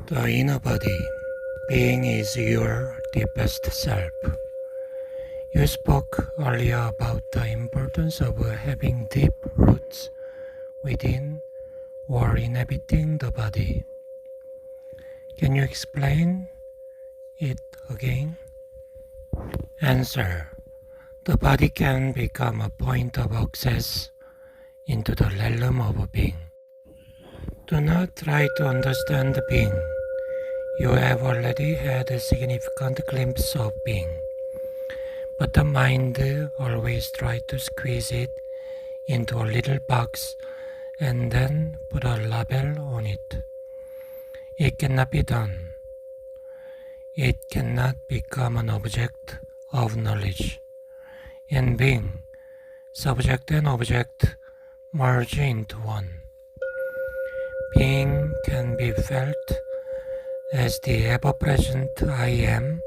The inner body, being is your deepest self. You spoke earlier about the importance of having deep roots within or inhabiting the body. Can you explain it again? Answer. The body can become a point of access into the realm of being. Do not try to understand being. You have already had a significant glimpse of being, but the mind always tries to squeeze it into a little box and then put a label on it. It cannot be done. It cannot become an object of knowledge. In being, subject and object merge into one. Being can be felt as the ever-present I am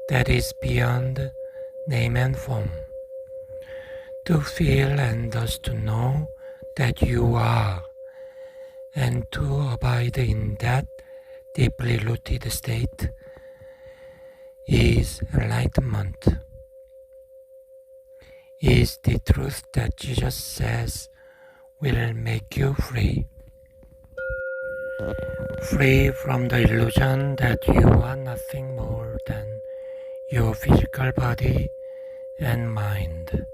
that is beyond name and form. To feel and thus to know that you are, and to abide in that deeply rooted state is enlightenment. Is the truth that Jesus says will make you free. Free from the illusion that you are nothing more than your physical body and mind.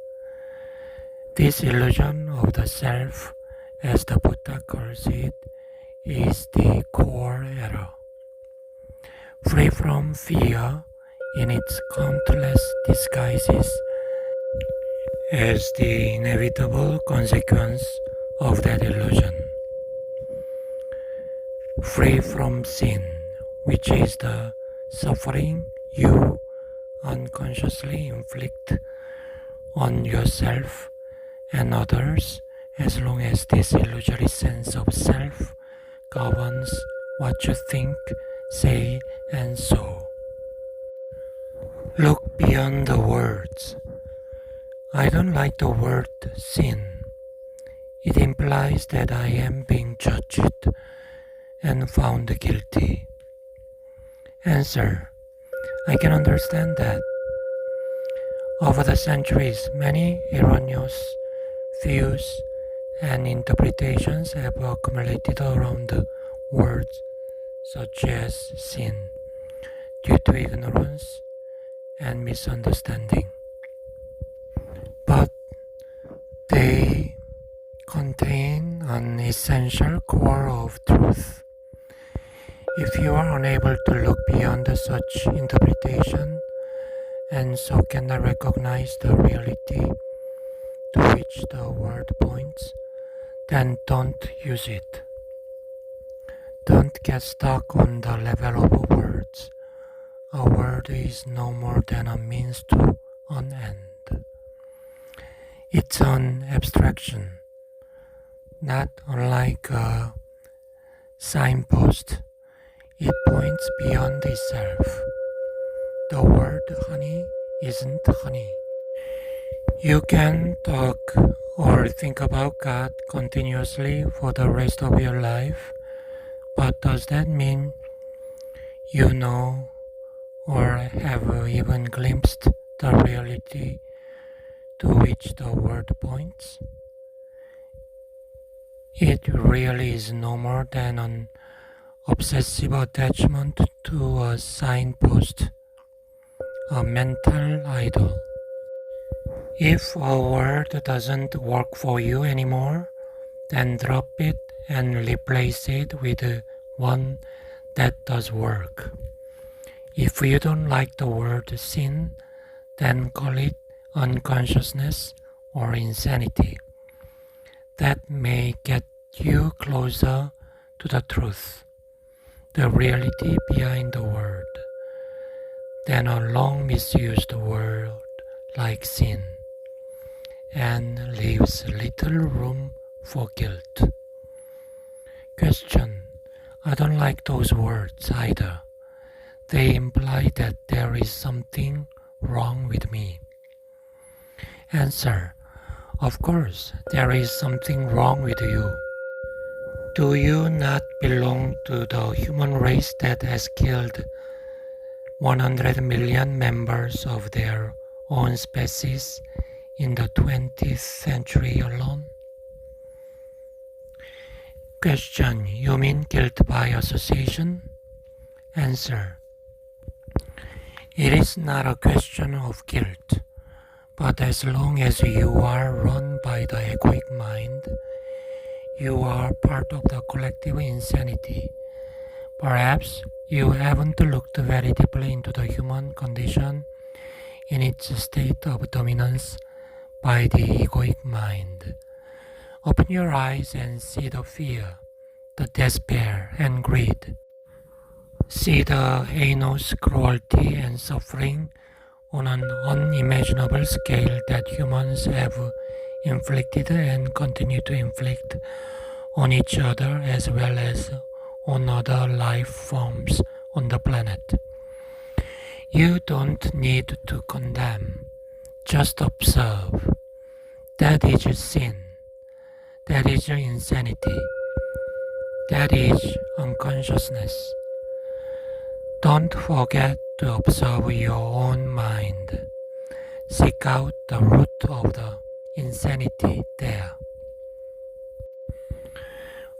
This illusion of the self, as the Buddha calls it, is the core error. Free from fear in its countless disguises as the inevitable consequence of that illusion. Free from sin, which is the suffering you unconsciously inflict on yourself and others, as long as this illusory sense of self governs what you think, say, and so. Look beyond the words. I don't like the word sin. It implies that I am being judged and found guilty. Answer. I can understand that. Over the centuries, many erroneous views and interpretations have accumulated around the words such as sin due to ignorance and misunderstanding. But they contain an essential core of truth. If you are unable to look beyond such interpretation and so cannot recognize the reality to which the word points, then don't use it. Don't get stuck on the level of words. A word is no more than a means to an end. It's an abstraction, not unlike a signpost. It points beyond itself. The word honey isn't honey. You can talk or think about God continuously for the rest of your life, but does that mean you know or have even glimpsed the reality to which the word points? It really is no more than an obsessive attachment to a signpost, a mental idol. If a word doesn't work for you anymore, then drop it and replace it with one that does work. If you don't like the word sin, then call it unconsciousness or insanity. That may get you closer to the truth, the reality behind the word, than a long misused word like sin, and leaves little room for guilt. Question. I don't like those words either. They imply that there is something wrong with me. Answer. Of course, there is something wrong with you. Do you not belong to the human race that has killed 100 million members of their own species in the 20th century alone? Question. You mean guilt by association? Answer. It is not a question of guilt, but as long as you are run by the egoic mind, you are part of the collective insanity. Perhaps you haven't looked very deeply into the human condition in its state of dominance by the egoic mind. Open your eyes and see the fear, the despair and greed. See the heinous cruelty and suffering on an unimaginable scale that humans have inflicted and continue to inflict on each other as well as on other life forms on the planet. You don't need to condemn, just observe. That is sin. That is insanity. That is unconsciousness. Don't forget to observe your own mind. Seek out the root of the insanity there.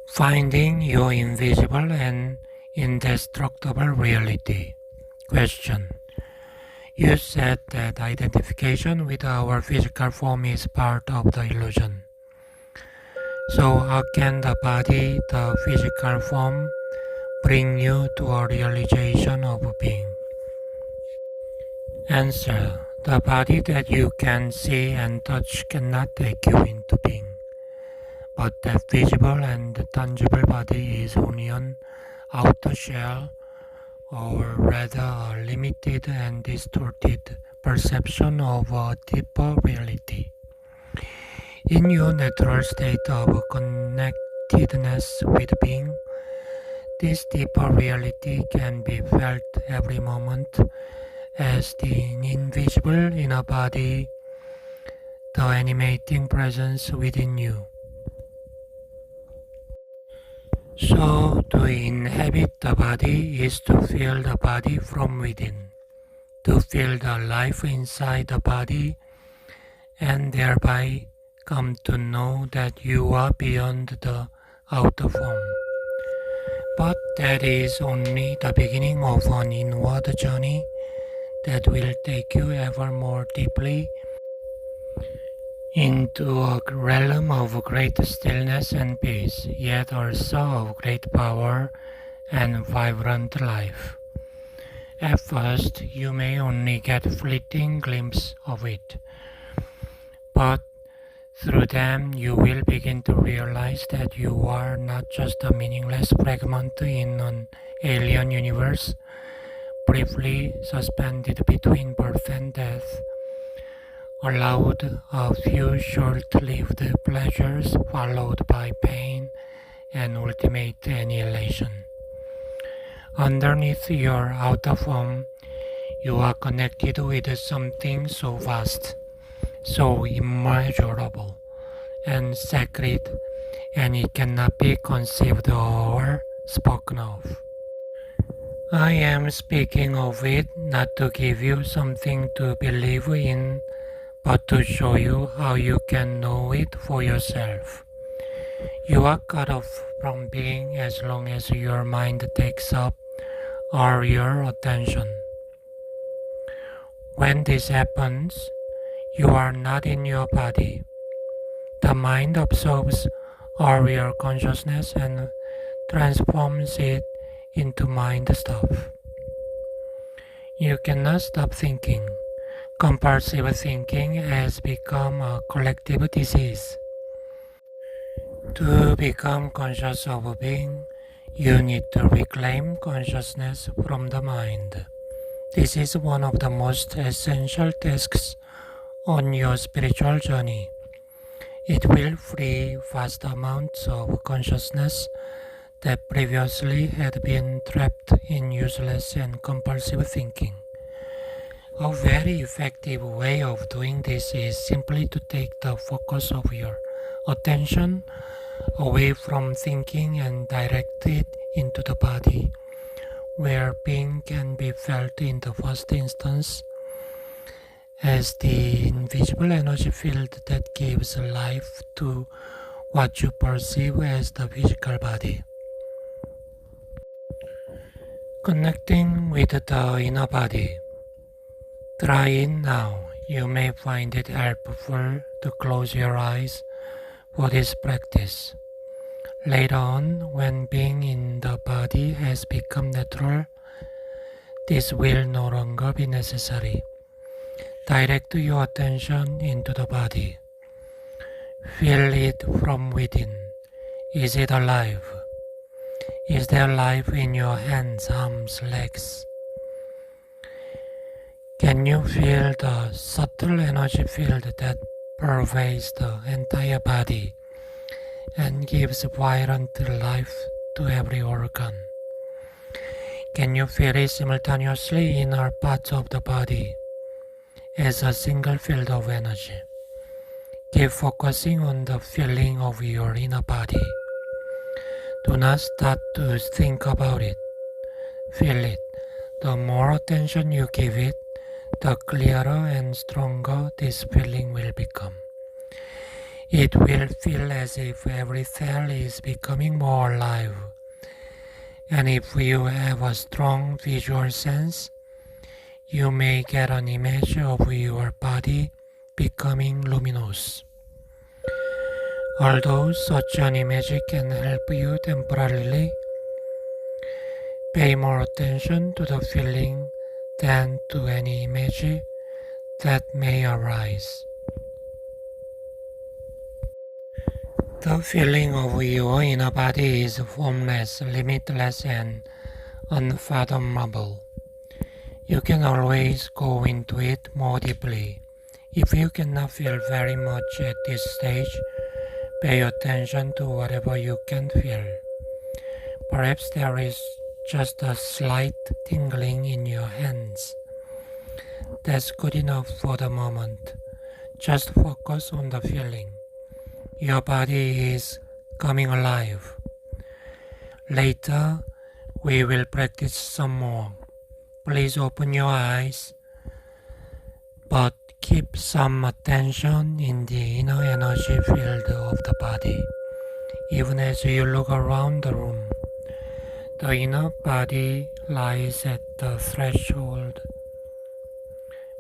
Finding your invisible and indestructible reality. Question. You said that identification with our physical form is part of the illusion. So how can the body, the physical form, bring you to a realization of being? Answer. The body that you can see and touch cannot take you into being. But that visible and tangible body is only an outer shell, or rather a limited and distorted perception of a deeper reality. In your natural state of connectedness with being, this deeper reality can be felt every moment as the invisible inner body, the animating presence within you. So, to inhabit the body is to feel the body from within, to feel the life inside the body, and thereby come to know that you are beyond the outer form. But that is only the beginning of an inward journey that will take you ever more deeply into a realm of great stillness and peace, yet also of great power and vibrant life. At first, you may only get a fleeting glimpse of it, but through them you will begin to realize that you are not just a meaningless fragment in an alien universe, briefly suspended between birth and death, allowed a few short-lived pleasures followed by pain and ultimate annihilation. Underneath your outer form, you are connected with something so vast, so immeasurable and sacred, and it cannot be conceived or spoken of. I am speaking of it not to give you something to believe in, but to show you how you can know it for yourself. You are cut off from being as long as your mind takes up all your attention. When this happens, you are not in your body. The mind absorbs all your consciousness and transforms it into mind stuff. You cannot stop thinking. Compulsive thinking has become a collective disease. To become conscious of being, you need to reclaim consciousness from the mind. This is one of the most essential tasks on your spiritual journey. It will free vast amounts of consciousness that previously had been trapped in useless and compulsive thinking. A very effective way of doing this is simply to take the focus of your attention away from thinking and directed into the body, where being can be felt in the first instance as the invisible energy field that gives life to what you perceive as the physical body. Connecting with the inner body. Try it now. You may find it helpful to close your eyes for this practice. Later on, when being in the body has become natural, this will no longer be necessary. Direct your attention into the body. Feel it from within. Is it alive? Is there life in your hands, arms, legs? Can you feel the subtle energy field that pervades the entire body and gives vibrant life to every organ? Can you feel it simultaneously in all parts of the body as a single field of energy? Keep focusing on the feeling of your inner body. Do not start to think about it. Feel it. The more attention you give it, the clearer and stronger this feeling will become. It will feel as if every cell is becoming more alive. And if you have a strong visual sense, you may get an image of your body becoming luminous. Although such an image can help you temporarily, pay more attention to the feeling than to any image that may arise. The feeling of your inner body is formless, limitless, and unfathomable. You can always go into it more deeply. If you cannot feel very much at this stage, pay attention to whatever you can feel. Perhaps there is just a slight tingling in your hands. That's good enough for the moment. Just focus on the feeling. Your body is coming alive. Later, we will practice some more. Please open your eyes, but keep some attention in the inner energy field of the body, even as you look around the room. The inner body lies at the threshold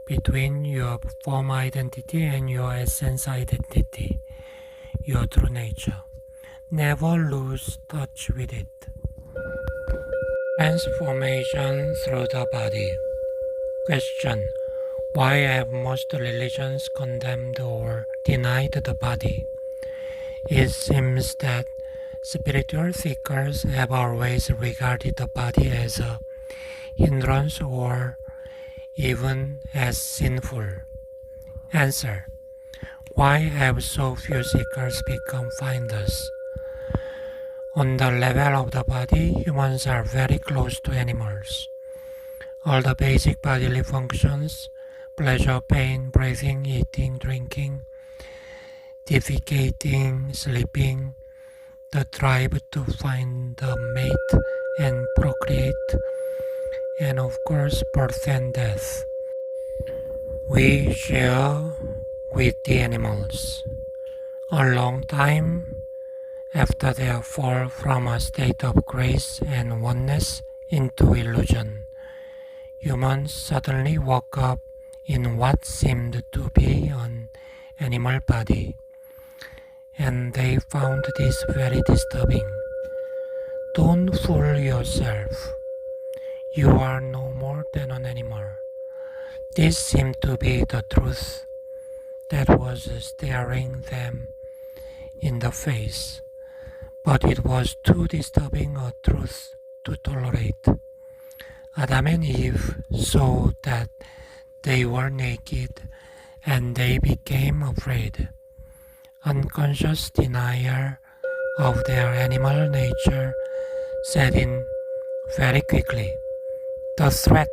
between your form identity and your essence identity, your true nature. Never lose touch with it. Transformation through the body. Question. Why have most religions condemned or denied the body? It seems that spiritual seekers have always regarded the body as a hindrance or even as sinful. Answer. Why have so few seekers become finders? On the level of the body, humans are very close to animals. All the basic bodily functions, pleasure, pain, breathing, eating, drinking, defecating, sleeping, the drive to find a mate and procreate, and of course birth and death, we share with the animals. A long time after their fall from a state of grace and oneness into illusion, humans suddenly woke up in what seemed to be an animal body, and they found this very disturbing. Don't fool yourself. You are no more than an animal. This seemed to be the truth that was staring them in the face, but it was too disturbing a truth to tolerate. Adam and Eve saw that they were naked and they became afraid. Unconscious denial of their animal nature set in very quickly. The threat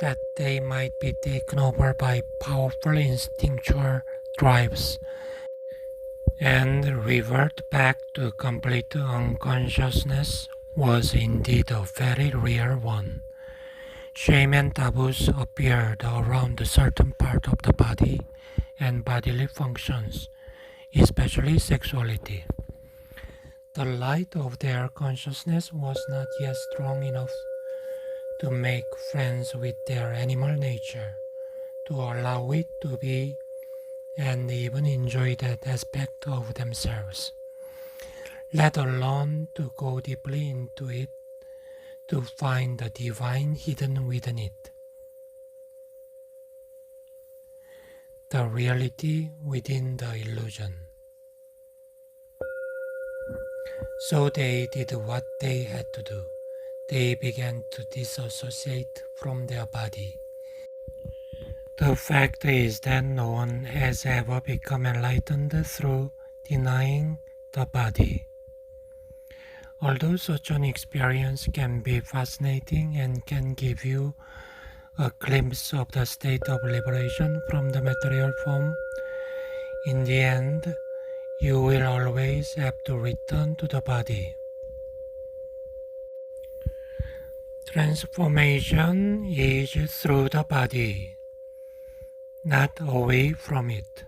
that they might be taken over by powerful instinctual drives and revert back to complete unconsciousness was indeed a very real one. Shame and taboos appeared around a certain part of the body and bodily functions, especially sexuality. The light of their consciousness was not yet strong enough to make friends with their animal nature, to allow it to be and even enjoy that aspect of themselves, let alone to go deeply into it to find the divine hidden within it, the reality within the illusion. So they did what they had to do. They began to disassociate from their body. The fact is that no one has ever become enlightened through denying the body. Although such an experience can be fascinating and can give you a glimpse of the state of liberation from the material form, in the end, you will always have to return to the body. Transformation is through the body, not away from it.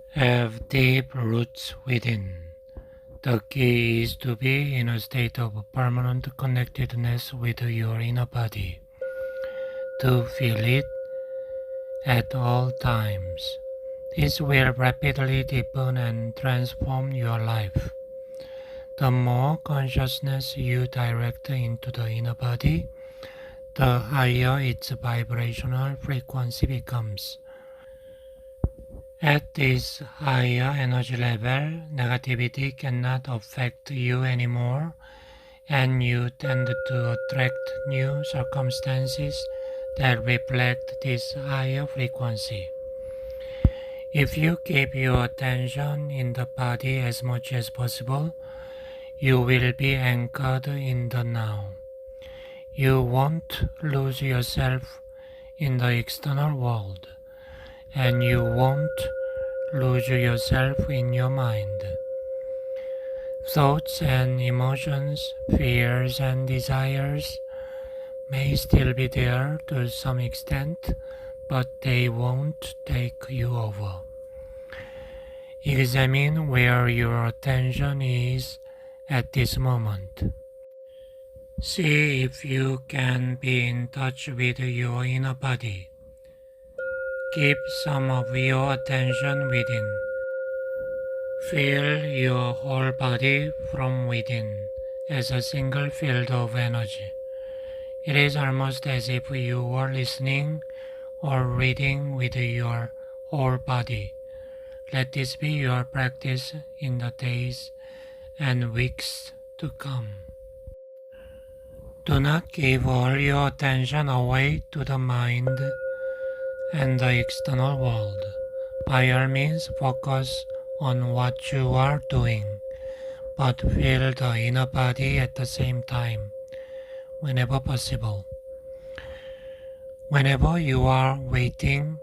Have deep roots within. The key is to be in a state of permanent connectedness with your inner body, to feel it at all times. This will rapidly deepen and transform your life. The more consciousness you direct into the inner body, the higher its vibrational frequency becomes. At this higher energy level, negativity cannot affect you anymore, and you tend to attract new circumstances that reflect this higher frequency. If you keep your attention in the body as much as possible, you will be anchored in the now. You won't lose yourself in the external world, and you won't lose yourself in your mind. Thoughts and emotions, fears and desires may still be there to some extent, but they won't take you over. Examine where your attention is at this moment. See if you can be in touch with your inner body. Keep some of your attention within. Feel your whole body from within as a single field of energy. It is almost as if you were listening or reading with your whole body. Let this be your practice in the days and weeks to come. Do not give all your attention away to the mind and the external world. By all means, focus on what you are doing, but feel the inner body at the same time, whenever possible. Whenever you are waiting,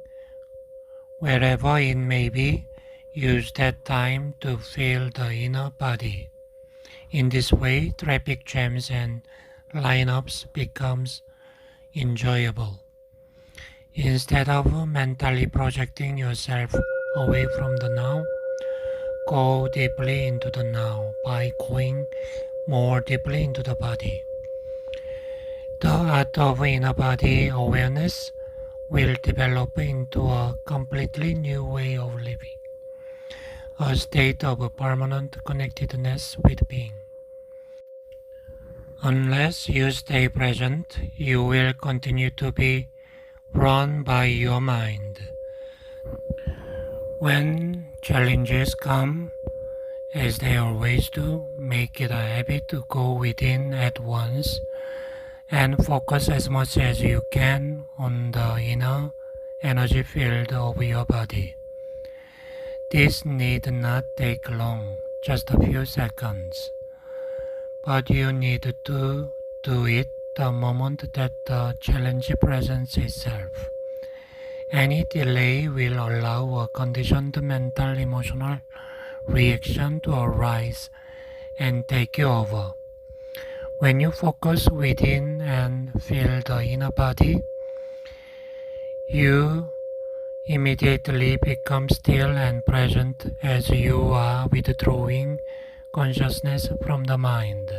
wherever it may be, use that time to feel the inner body. In this way, traffic jams and lineups becomes enjoyable. Instead of mentally projecting yourself away from the now, go deeply into the now by going more deeply into the body. The art of inner body awareness will develop into a completely new way of living, a state of permanent connectedness with being. Unless you stay present, you will continue to be run by your mind. When challenges come, as they always do, make it a habit to go within at once and focus as much as you can on the inner energy field of your body. This need not take long, just a few seconds, but you need to do it the moment that the challenge presents itself. Any delay will allow a conditioned mental emotional reaction to arise and take you over. When you focus within and feel the inner body, you immediately become still and present as you are withdrawing consciousness from the mind.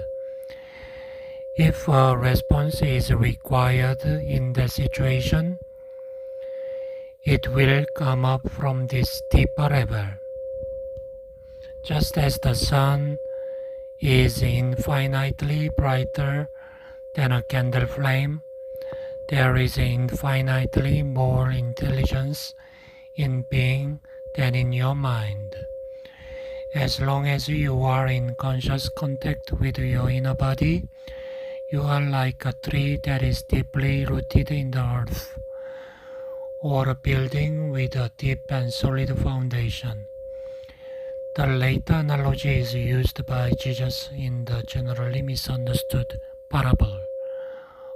If a response is required in that situation, it will come up from this deeper level. Just as the sun is infinitely brighter than a candle flame, there is infinitely more intelligence in being than in your mind. As long as you are in conscious contact with your inner body, you are like a tree that is deeply rooted in the earth, or a building with a deep and solid foundation. The later analogy is used by Jesus in the generally misunderstood parable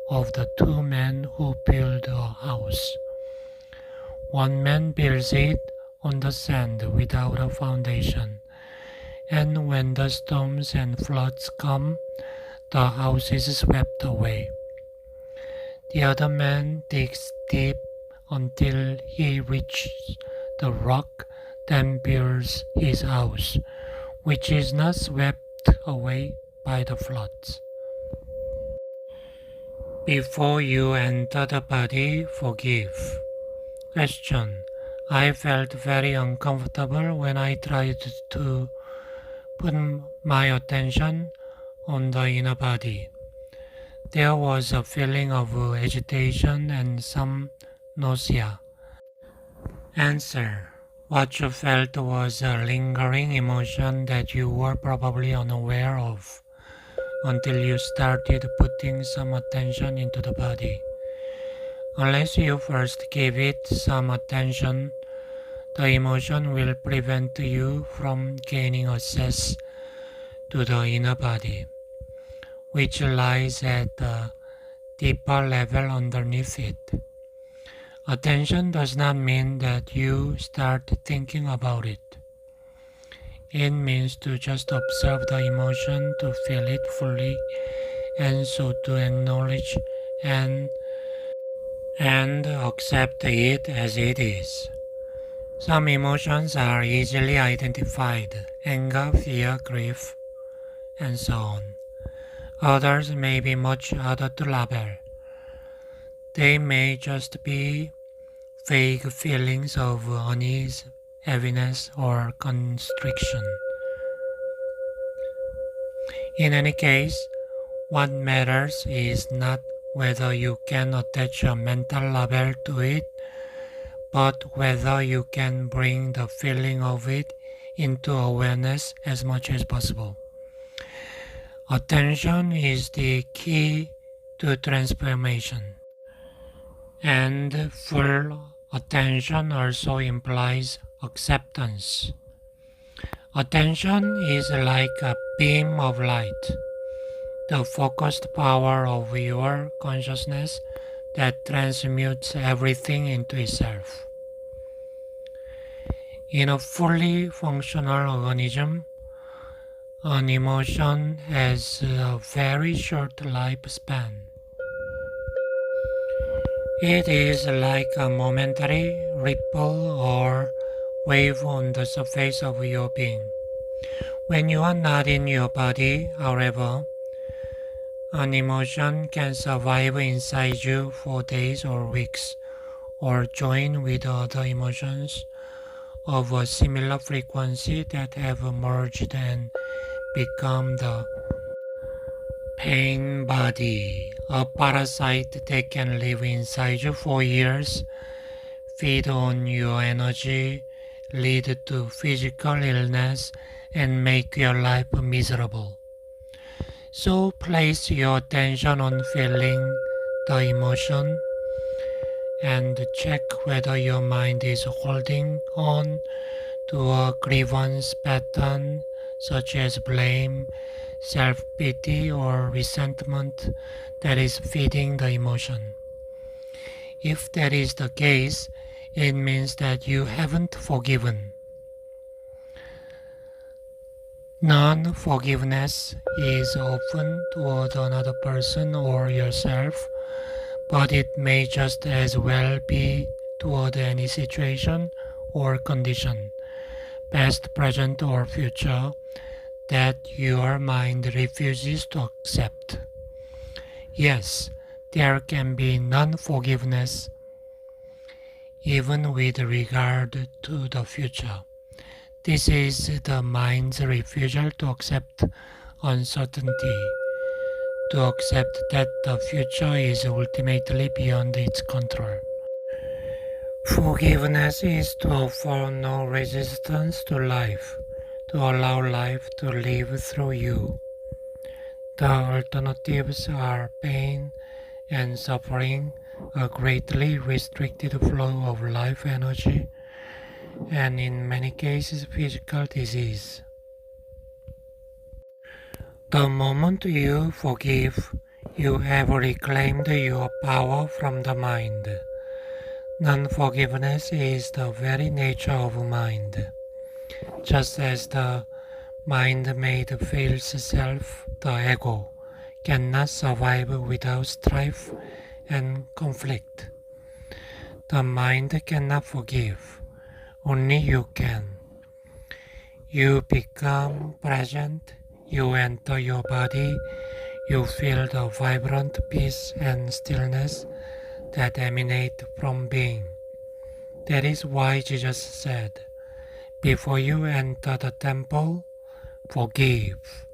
of the two men who build a house. One man builds it on the sand without a foundation, and when the storms and floods come, the house is swept away. The other man digs deep until he reaches the rock, then builds his house, which is not swept away by the floods. Before you enter the body, forgive. Question. I felt very uncomfortable when I tried to put my attention on the inner body. There was a feeling of agitation and some nausea. Answer. What you felt was a lingering emotion that you were probably unaware of until you started putting some attention into the body. Unless you first give it some attention, the emotion will prevent you from gaining access to the inner body, which lies at the deeper level underneath it. Attention does not mean that you start thinking about it. It means to just observe the emotion, to feel it fully, and so to acknowledge and accept it as it is. Some emotions are easily identified: anger, fear, grief, and so on. Others may be much harder to label. They may just be vague feelings of unease, heaviness, or constriction. In any case, what matters is not whether you can attach a mental label to it, but whether you can bring the feeling of it into awareness as much as possible. Attention is the key to transformation, and full attention also implies acceptance. Attention is like a beam of light, the focused power of your consciousness that transmutes everything into itself. In a fully functional organism, an emotion has a very short lifespan. It is like a momentary ripple or wave on the surface of your being. When you are not in your body, however, an emotion can survive inside you for days or weeks, or join with other emotions of a similar frequency that have merged and become the pain body, a parasite that can live inside you for years, feed on your energy, lead to physical illness, and make your life miserable. So place your attention on feeling the emotion and check whether your mind is holding on to a grievance pattern such as blame, self-pity, or resentment that is feeding the emotion. If that is the case, It means that you haven't forgiven. Non-forgiveness is often toward another person or yourself, but it may just as well be toward any situation or condition, past, present, or future, that your mind refuses to accept. Yes, there can be non-forgiveness even with regard to the future. This is the mind's refusal to accept uncertainty, to accept that the future is ultimately beyond its control. Forgiveness is to offer no resistance to life, to allow life to live through you. The alternatives are pain and suffering, a greatly restricted flow of life energy, and in many cases physical disease. The moment you forgive, you have reclaimed your power from the mind. Non-forgiveness is the very nature of mind. Just as the mind-made false self, the ego, cannot survive without strife and conflict. The mind cannot forgive. Only you can. You become present, you enter your body, you feel the vibrant peace and stillness that emanate from being. That is why Jesus said, before you enter the temple, forgive.